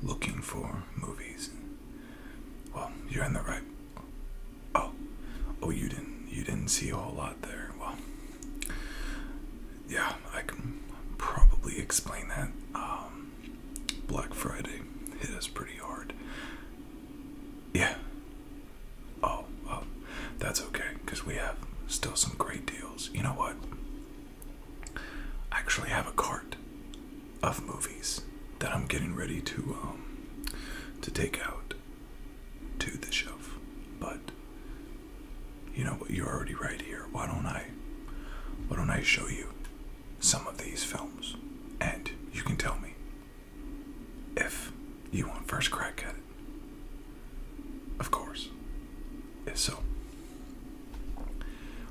looking for movies, well, you're in the right. Oh, you didn't see a whole lot there. Well, yeah, I can probably explain that. Black Friday hit us pretty hard. Yeah. Oh, that's okay, because we have still some great deals. You know what? I actually have a cart of movies that I'm getting ready to take out to the shelf. But you know what? You're already right here. Why don't I show you some of these films, and you can tell me if you want first crack at it. Of course. If so,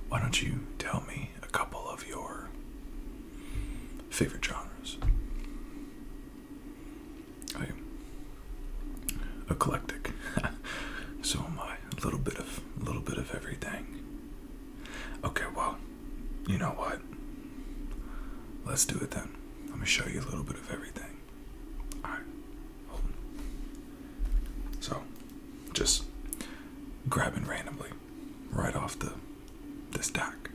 why don't you tell me a couple of your favorite genres? I am eclectic. So am I. A little bit of everything. Okay, well, you know what? Let's do it then. Let me show you a little bit of everything. Alright. So, just grabbing randomly right off the stack.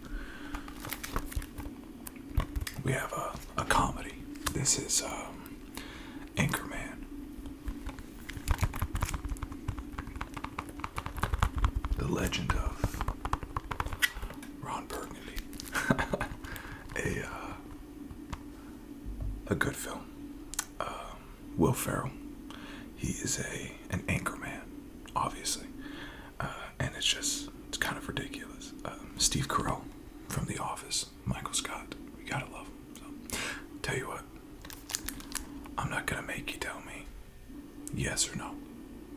We have a comedy. This is Anchorman. The Legend of Ron Burgundy. A good film. Will Ferrell. He is an anchorman, obviously, and it's kind of ridiculous. Steve Carell from The Office. Michael Scott. We gotta love him. So, tell you what, I'm not gonna make you tell me yes or no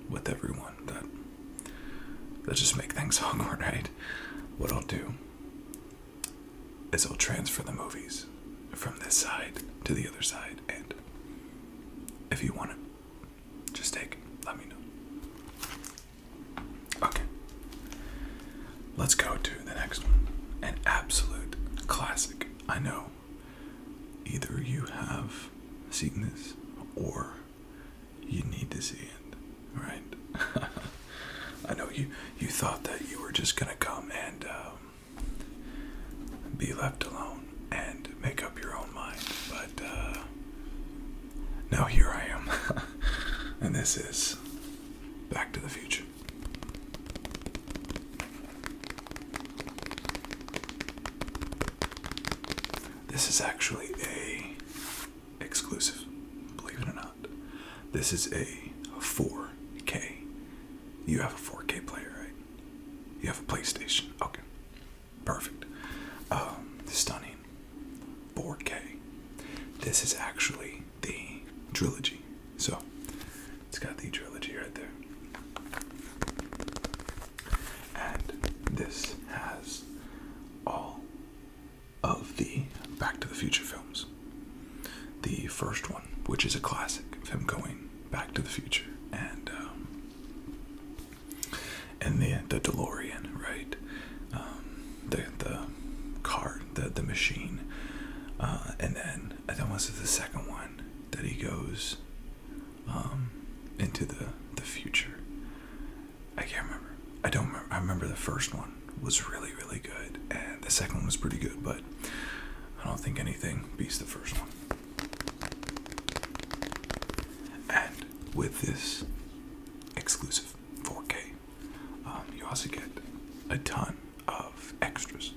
with everyone. That just make things awkward, right? What I'll do is I'll transfer the movies from this side to the other side, and if you want it, just take it. Let me know. Okay. Let's go to the next one. An absolute classic. I know either you have seen this or you need to see it, right? I know you thought that you were just gonna come and be left alone and make up your own mind, but now here I am. And this is Back to the Future. This is actually a exclusive, believe it or not. This is a 4K. You have a 4K player, right? You have a PlayStation. Okay. Perfect. Stunning. 4K. This is actually the trilogy. So, it's got the trilogy right there. And this has all of the Back to the Future films. The first one, which is a classic of him going back to the future, and the DeLorean, right? The car, the machine, and then was the second one that he goes into the future. I can't remember. I don't remember. I remember the first one was really, really good, and the second one was pretty good, but I don't think anything beats the first one. And with this exclusive 4K, you also get a ton of extras.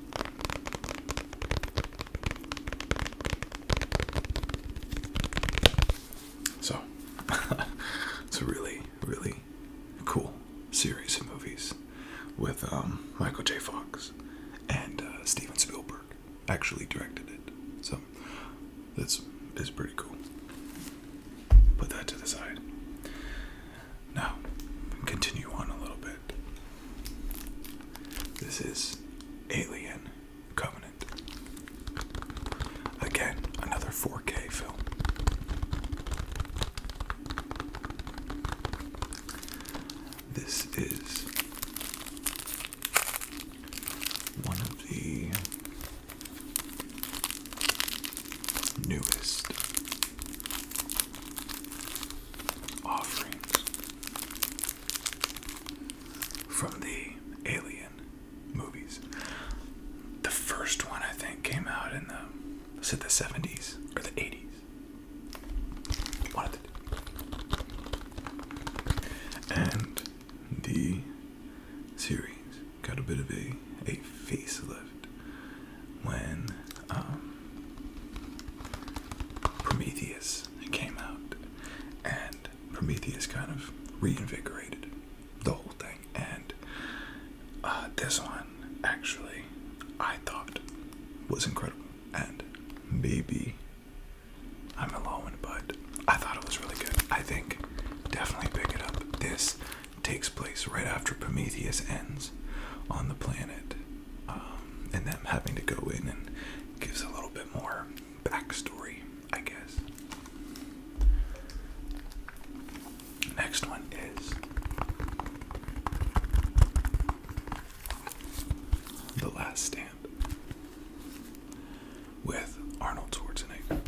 So, it's a really, really cool series of movies with Michael J. Fox and Steven Spielberg actually directed it. So, it's pretty cool. Put that to the side. Now, continue on a little bit. This is Alien Covenant. Again, another 4K film. This is one of the newest, from the Alien movies. The first one, I think, came out in was it the 70s or the 80s? One of the two. And the series got a bit of a facelift when Prometheus came out, and Prometheus kind of reinvigorated the whole thing. And this one, actually, I thought was incredible. And maybe I'm alone, but I thought it was really good. I think definitely pick it up. This takes place right after Prometheus ends on the planet, and them having to go in and gives a little bit more backstory, I guess. Next one is The Last Stand with Arnold Schwarzenegger.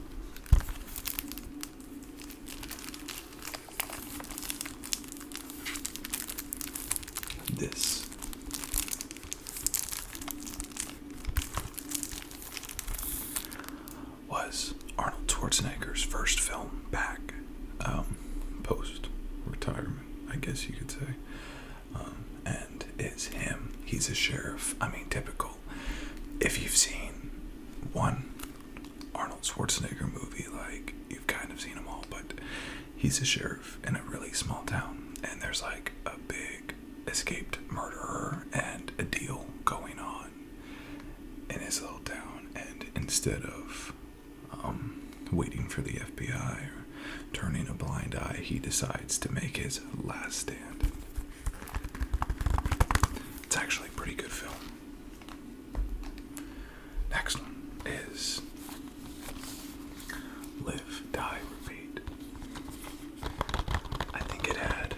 This was Arnold Schwarzenegger's first film back, post-retirement, I guess you could say. And it's him. He's a sheriff. I mean, typical. If you've seen one Arnold Schwarzenegger movie, like, you've kind of seen them all, but he's a sheriff in a really small town, and there's like a big escaped murderer and a deal going on in his little town. And instead of waiting for the FBI or turning a blind eye, he decides to make his last stand. It's actually a pretty good film. Next one is Live, Die, Repeat. I think it had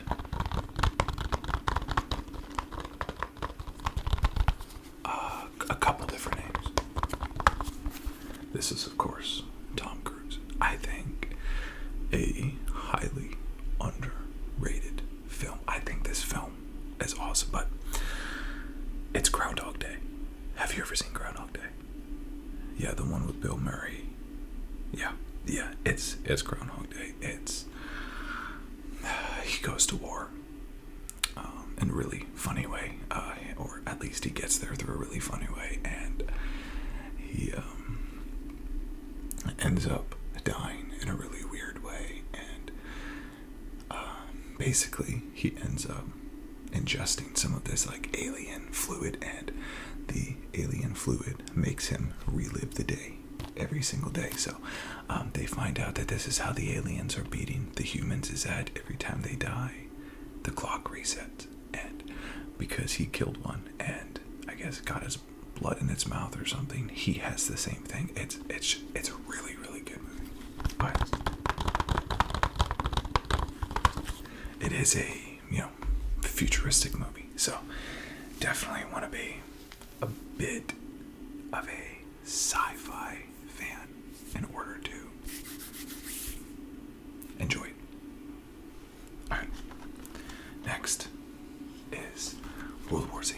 a couple different names. This is, of course, Tom Cruise. I think a highly underrated film. I think this film is awesome, but it's Groundhog Day. Have you ever seen Groundhog Day? Yeah, the one with Bill Murray. Yeah, it's Groundhog Day. He goes to war in a really funny way, or at least he gets there through a really funny way, and he ends up dying in a really weird way, and basically he ends up ingesting some of this like alien fluid, and the alien fluid makes him relive the day every single day. So they find out that this is how the aliens are beating the humans, is that every time they die, the clock resets. And because he killed one and I guess got his blood in its mouth or something, he has the same thing. It's a really, really good movie. But it is a, futuristic movie. So definitely want to be a bit of a sci-fi fan in order to enjoy it. Alright. Next is World War Z.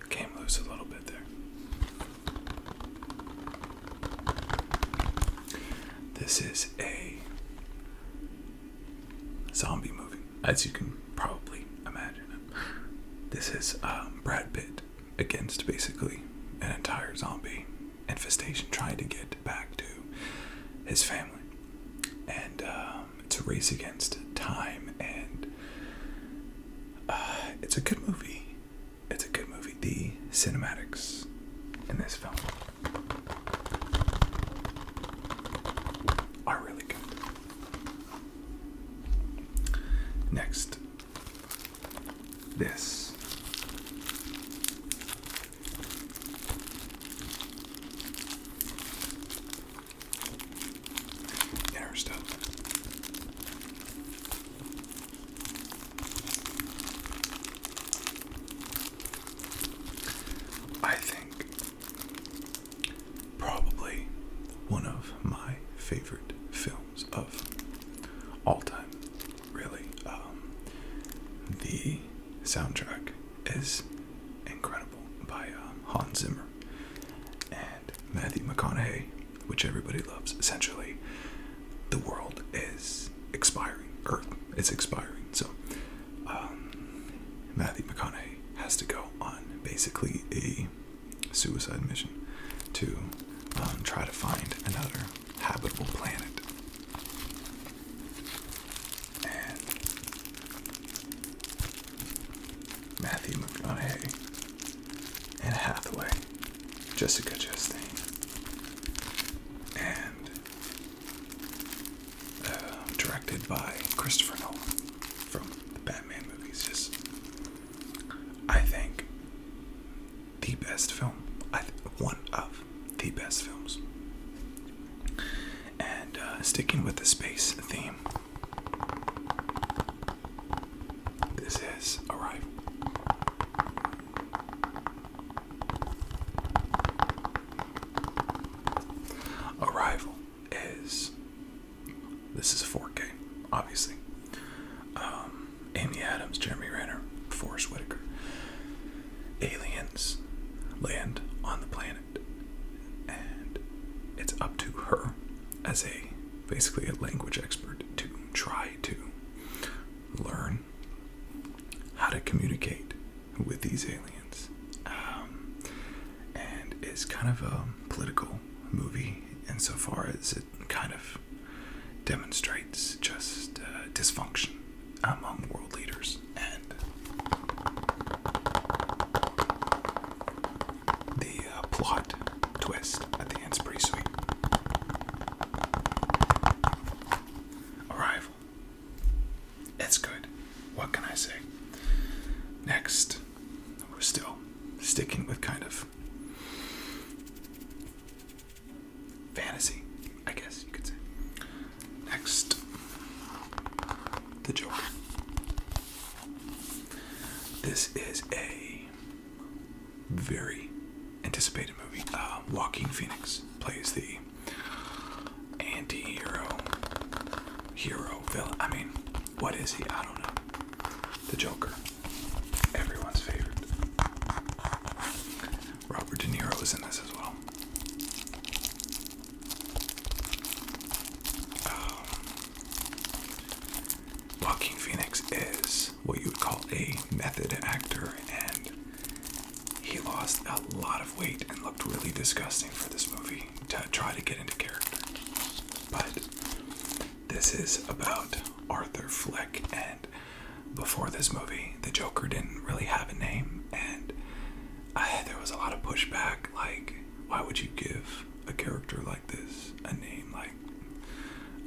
Came loose a little bit there. This is a zombie movie, as you can probably imagine. This is Brad Pitt against basically an entire zombie infestation, trying to get back to his family. And it's a race against time, and it's a good movie. It's a good movie. The cinematics in this film are really good. Next, this Interstellar. The soundtrack is incredible by Hans Zimmer and Matthew McConaughey, which everybody loves. Essentially, the world is expiring. Earth is expiring. So Matthew McConaughey has to go on basically a suicide mission to try to find another habitable planet. And Matthew McConaughey, Anne Hathaway, Jessica Chastain, and directed by Christopher Nolan from the Batman movies. Just, I think, the best film. One of the best films. And sticking with the space theme, this is Arrival. Arrival this is 4K, obviously. Amy Adams, Jeremy Renner, Forrest Whitaker. Aliens land on the planet, and it's up to her as basically a language expert to try to learn how to communicate with these aliens. And it's kind of a political movie insofar as it kind of demonstrates just dysfunction among world leaders, and the plot twist at the end's pretty sweet. Arrival. It's good. What can I say? Next, we're still sticking with kind of fantasy, I guess you could say. Next, The Joker. This is a very anticipated movie. Joaquin Phoenix plays the anti-hero, villain. I mean, what is he? I don't know. The Joker. Everyone's favorite. Robert De Niro is in this as well. Joaquin Phoenix is what you would call a method actor, and he lost a lot of weight and looked really disgusting for this movie to try to get into character. But this is about Arthur Fleck, and before this movie, the Joker didn't really have a name, and there was a lot of pushback, like, why would you give a character like this a name? Like,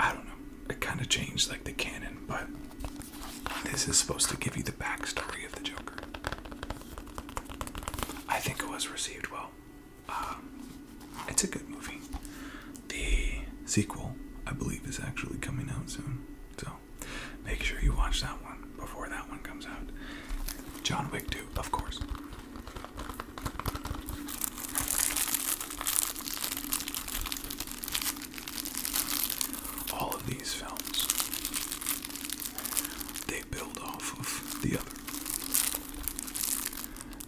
I don't know. It kind of changed, like, the canon, but this is supposed to give you the backstory of the Joker. I think it was received well. It's a good movie. The sequel, I believe, is actually coming out soon, so make sure you watch that one before that one comes out. John Wick 2, of course. All of these films, they build off of the other.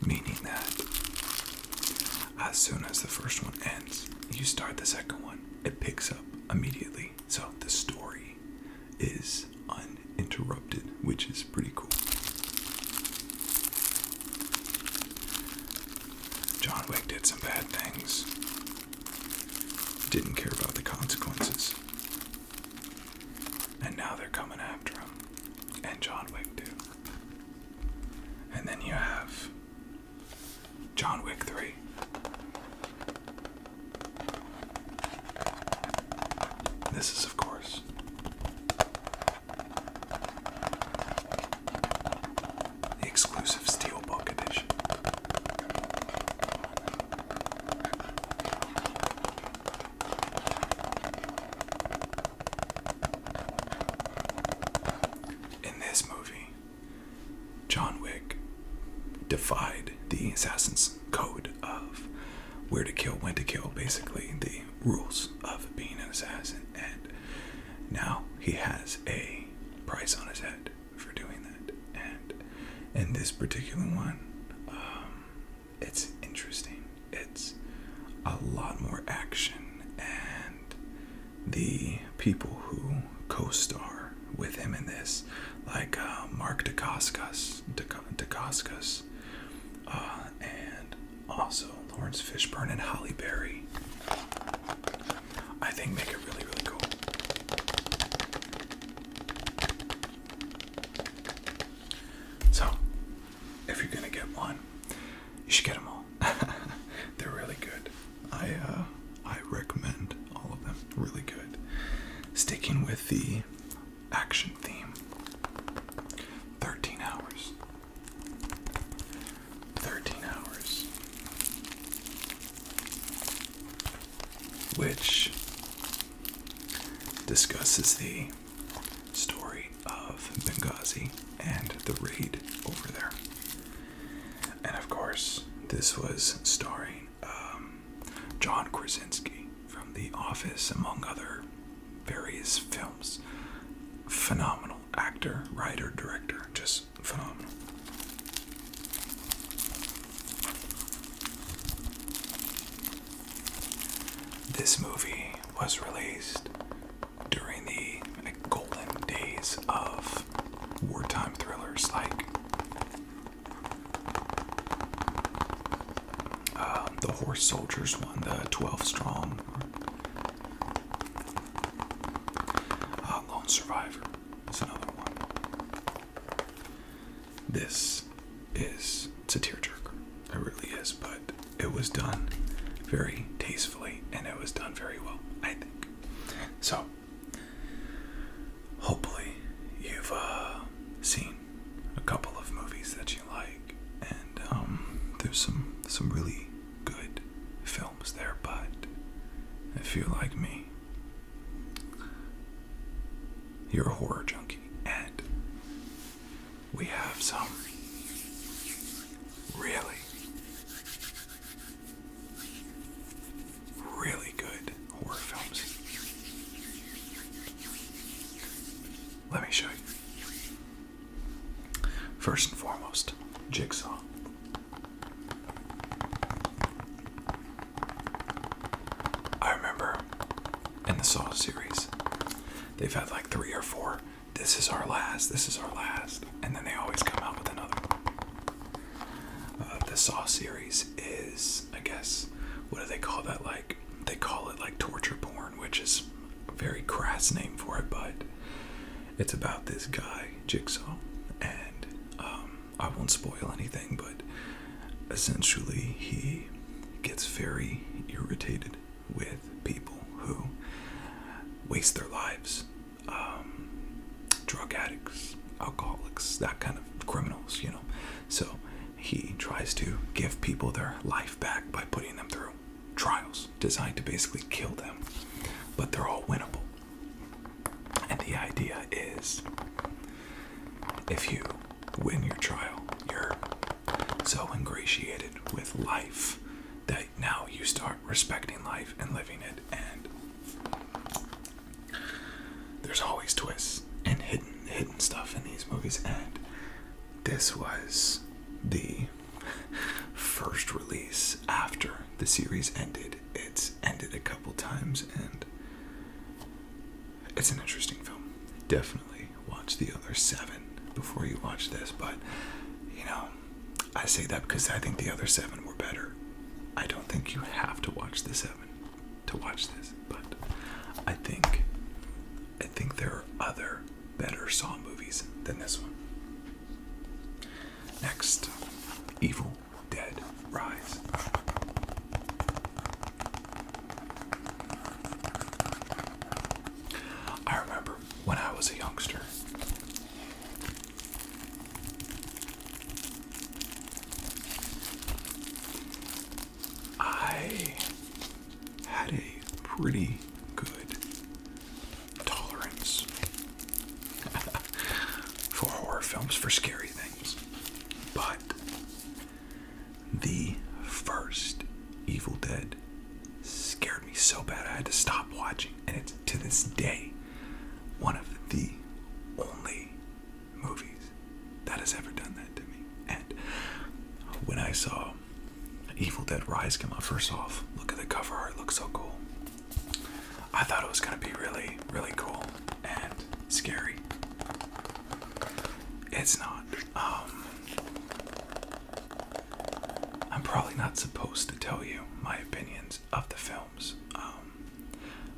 Meaning that as soon as the first one ends, you start the second one. It picks up immediately. So the story is uninterrupted, which is pretty cool. John Wick did some bad things. Didn't care about the consequences. And now they're coming after him. And John Wick 2. And then you have John Wick 3. This is, of course, the exclusive Steelbook edition. In this movie, John Wick defied the Assassin's Code of where to kill, when to kill, basically the rules of being an assassin, and now he has a price on his head for doing that. And And this particular one, it's interesting. It's a lot more action, and the people who co-star with him in this, like Mark Dacascos, and also Lawrence Fishburne and Halle Berry, I think make it really, really cool. So, if you're gonna get one, you should get them all. They're really good. I recommend all of them. Really good. Sticking with the action theme. 13 hours. 13 hours. Which discusses the story of Benghazi and the raid over there. And of course, this was starring John Krasinski from The Office, among other various films. Phenomenal actor, writer, director, just phenomenal. This movie was released during the golden days of wartime thrillers like the Horse Soldiers one, the 12 Strong, Lone Survivor is another one. It's a tearjerker. It really is, but it was done very tastefully, and it was done very well, I think. So, hopefully you've seen a couple of movies that you like, and there's some really good films there, but if you're like me, you're a horror junkie, and we have some really, really good horror films. Let me show you. First and foremost, Jigsaw. I remember in the Saw series, they've had like 3 or 4. This is our last. And then they always come out with another one. The Saw series is, I guess, what do they call that? Like, they call it like torture porn, which is a very crass name for it, but it's about this guy, Jigsaw, and I won't spoil anything, but essentially he gets very irritated with people who waste their lives. Drug addicts, alcoholics, that kind of criminals, So he tries to give people their life back by putting them through trials designed to basically kill them, but they're all winnable. And the idea is, if you win your trial, you're so ingratiated with life that now you start respecting life and living it, and there's always twists and hidden stuff in these movies, and this was the first release after the series ended. It's ended a couple times, and it's an interesting film. Definitely watch the other 7 before you watch this, but I say that because I think the other 7 were better. I don't think you have to watch the 7 to watch this, but I think there are other better Saw movies than this one. Next, Evil Dead Rise. I remember when I was a youngster, I had a pretty good tolerance for horror films, for scary things. But the first Evil Dead scared me so bad I had to stop watching. And it's, to this day, one of the only movies that has ever done that to me. when I saw Evil Dead Rise come out, first off, look at the cover art, it looks so cool. I thought it was going to be really, really cool and scary. It's not. I'm probably not supposed to tell you my opinions of the films,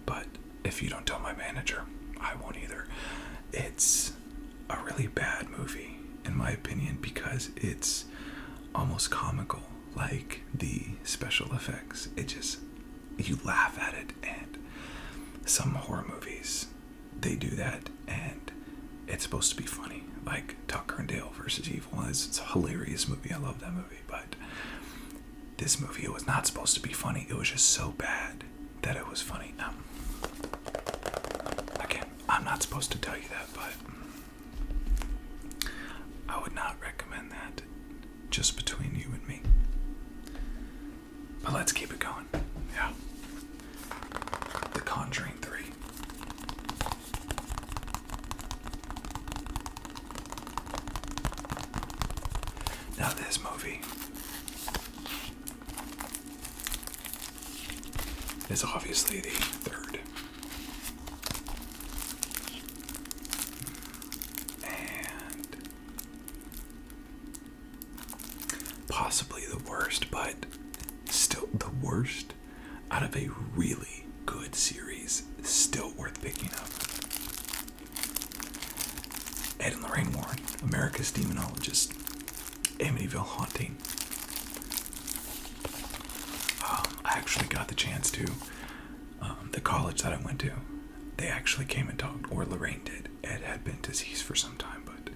but if you don't tell my manager, I won't either. It's a really bad movie, in my opinion, because it's almost comical, like the special effects. You laugh at it, and some horror movies, they do that, and it's supposed to be funny, like Tucker and Dale versus Evil. It's a hilarious movie. I love that movie, but this movie, it was not supposed to be funny. It was just so bad that it was funny. Again, I'm not supposed to tell you that, but I would not recommend that, just between you and me. But let's keep it going. Yeah. The Conjuring 3. Now this movie is obviously the third. And possibly the worst, but still the worst out of a really good series. Still worth picking up. Ed and Lorraine Warren, America's Demonologist, Amityville Haunting. I actually got the chance to, the college that I went to, they actually came and talked, or Lorraine did. Ed had been deceased for some time, but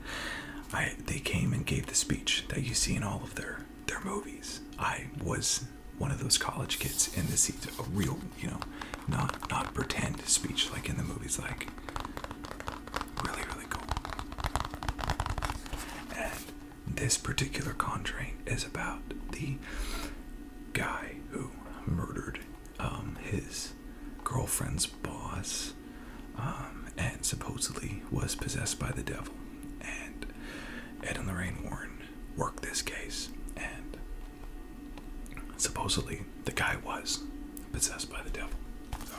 they came and gave the speech that you see in all of their movies. I was one of those college kids in the seat, a real, not pretend speech like in the movies, like really, really cool. And this particular Conjuring is about the guy who murdered his girlfriend's boss, and supposedly was possessed by the devil. And Ed and Lorraine Warren worked this case, and supposedly the guy was possessed by the devil. So,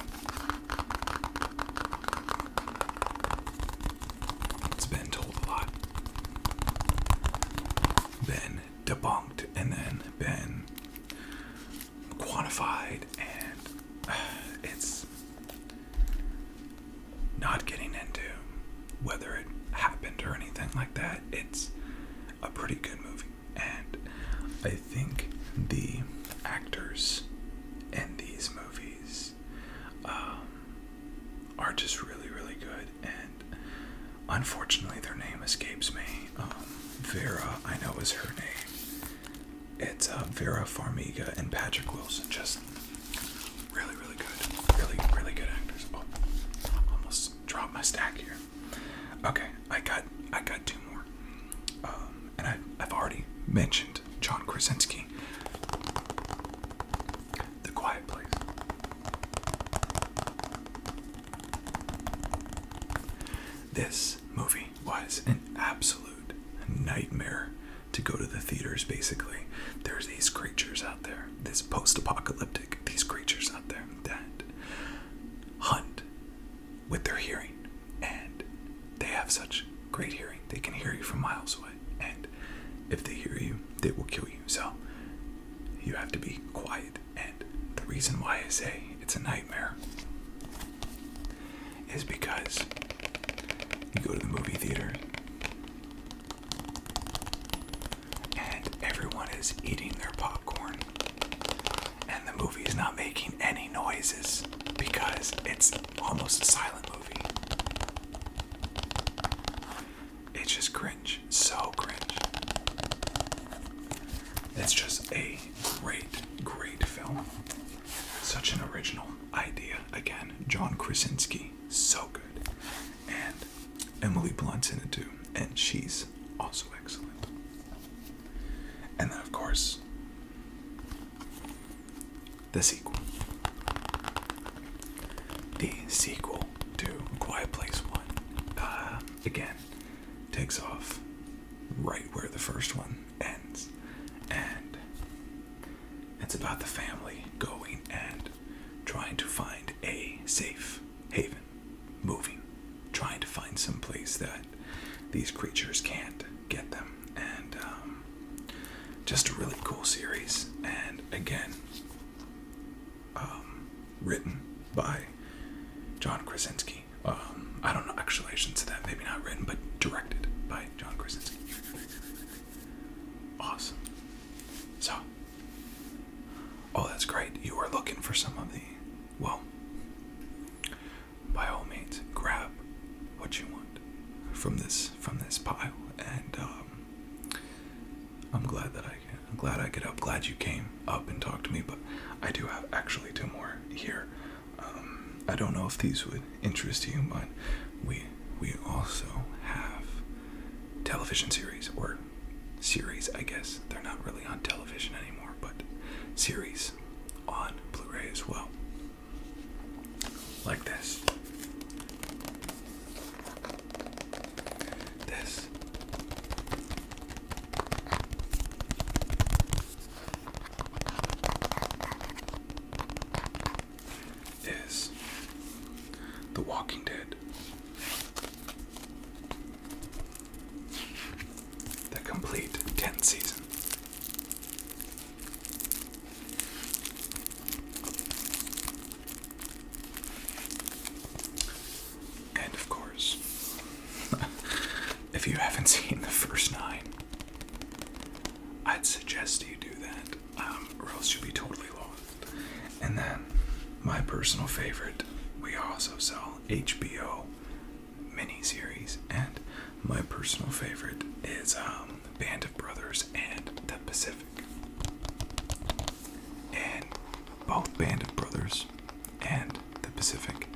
it's been told a lot, been debunked, and then been quantified, and it's not getting into whether it happened or anything like that. It's a pretty good movie, and I think the actors in these movies are just really, really good, and unfortunately their name escapes me. Vera, I know is her name. It's Vera Farmiga and Patrick Wilson. Just really, really good. Really, really good actors. Oh, almost dropped my stack here. Okay, I got two more. And I've already mentioned John Krasinski. The Quiet Place. This movie was an absolute nightmare to go to the theaters, basically. There's these creatures out there, this post-apocalyptic, these creatures out there that hunt with their hearing, and they have such great hearing, they can hear you from miles away, and if they hear you, they will kill you. So you have to be quiet, and the reason why I say it's a nightmare is because you go to the movie theater and everyone is eating their popcorn, and the movie is not making any noises because it's almost a silent movie. It's just cringe, so cringe. It's just a great, great film. Such an original idea. Again, John Krasinski, so good. And Emily Blunt's in it too, and she's also excellent. And then, of course, the sequel. The sequel to A Quiet Place 1, again, takes off right where the first one ends. And It's about the family going and trying to find a safe haven, moving, trying to find some place that these creatures can't get them. And just a really cool series. And again, written by John Krasinski. I don't know, actually I shouldn't say that, maybe not written, but directed by John Krasinski. Awesome. So, oh, that's great. You are looking for some of the, well, by all means, grab what you want from this pile. And I'm glad I could help. Glad you came up and talked to me. But I do have actually 2 more here. I don't know if these would interest you, but we also have television series, or series, I guess. They're not really on television anymore, but series on Blu-ray as well. Like this. This. Is The Walking Dead. The complete 10th season. And of course, if you haven't seen the first 9, I'd suggest you do that, or else you'll be totally lost. And then, my personal favorite, we also sell HBO miniseries, and my personal favorite is Band of Brothers and The Pacific. And both Band of Brothers and The Pacific,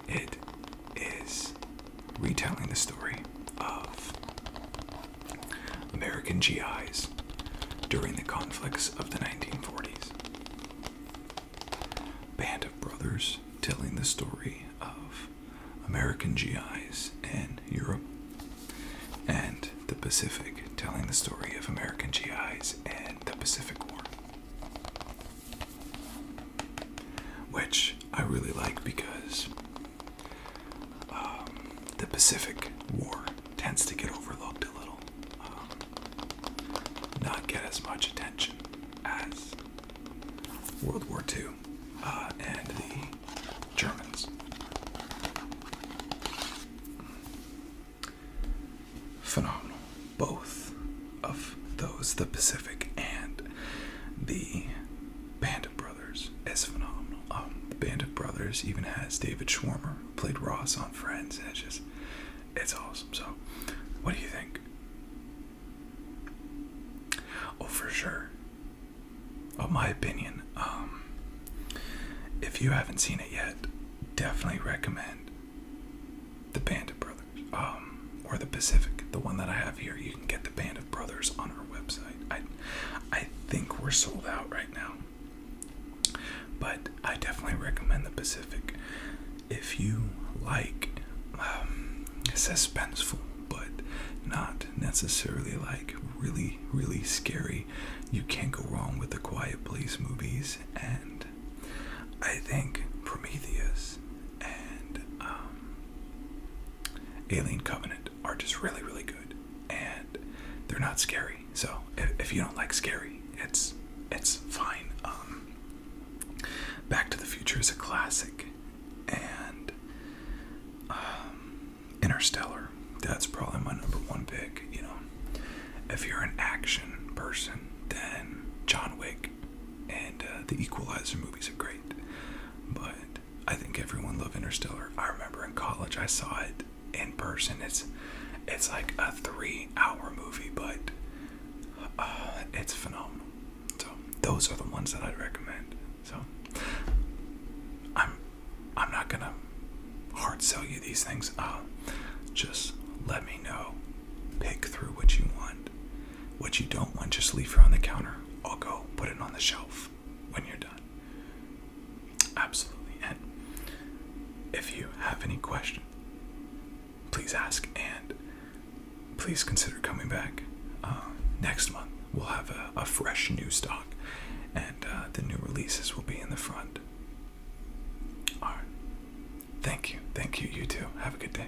it is retelling the story of American GIs during the conflicts of the 1940s. Band of Brothers telling the story of American GIs in Europe, and The Pacific telling the story of American GIs in the Pacific War, which I really like because the Pacific War tends to get overlooked a little, not get as much attention as World War II and the Germans. Phenomenal. Both of those, the Pacific and the Band of Brothers, is phenomenal. The Band of Brothers even has David Schwimmer, who played Ross on Friends, and it's awesome. So, what do you think? Oh, for sure. My opinion, if you haven't seen it yet, definitely recommend the Band of Brothers, or the Pacific, the one that I have here. You can get the Band of Brothers on our website. I think we're sold out right now, but I definitely recommend the Pacific. If you like suspenseful, but not necessarily like really, really scary, you can't go wrong with the Quiet Place movies. And I think Prometheus and Alien Covenant are just really, really good, and they're not scary. So if you don't like scary, it's fine. Back to the Future is a classic, and Interstellar, that's probably my number 1 pick. You know, if you're an action person, then John Wick and the Equalizer movies are great. But I think everyone loved Interstellar. I remember in college I saw it in person. It's like a 3-hour movie, but it's phenomenal. So those are the ones that I'd recommend. So I'm not gonna hard sell you these things. Just let me know. Pick through what you want. What you don't want, just leave it on the counter. I'll go put it on the shelf when you're done. Absolutely. And if you have any questions, please ask, and please consider coming back next month. We'll have a fresh new stock, and the new releases will be in the front. Alright. Thank you. You too. Have a good day.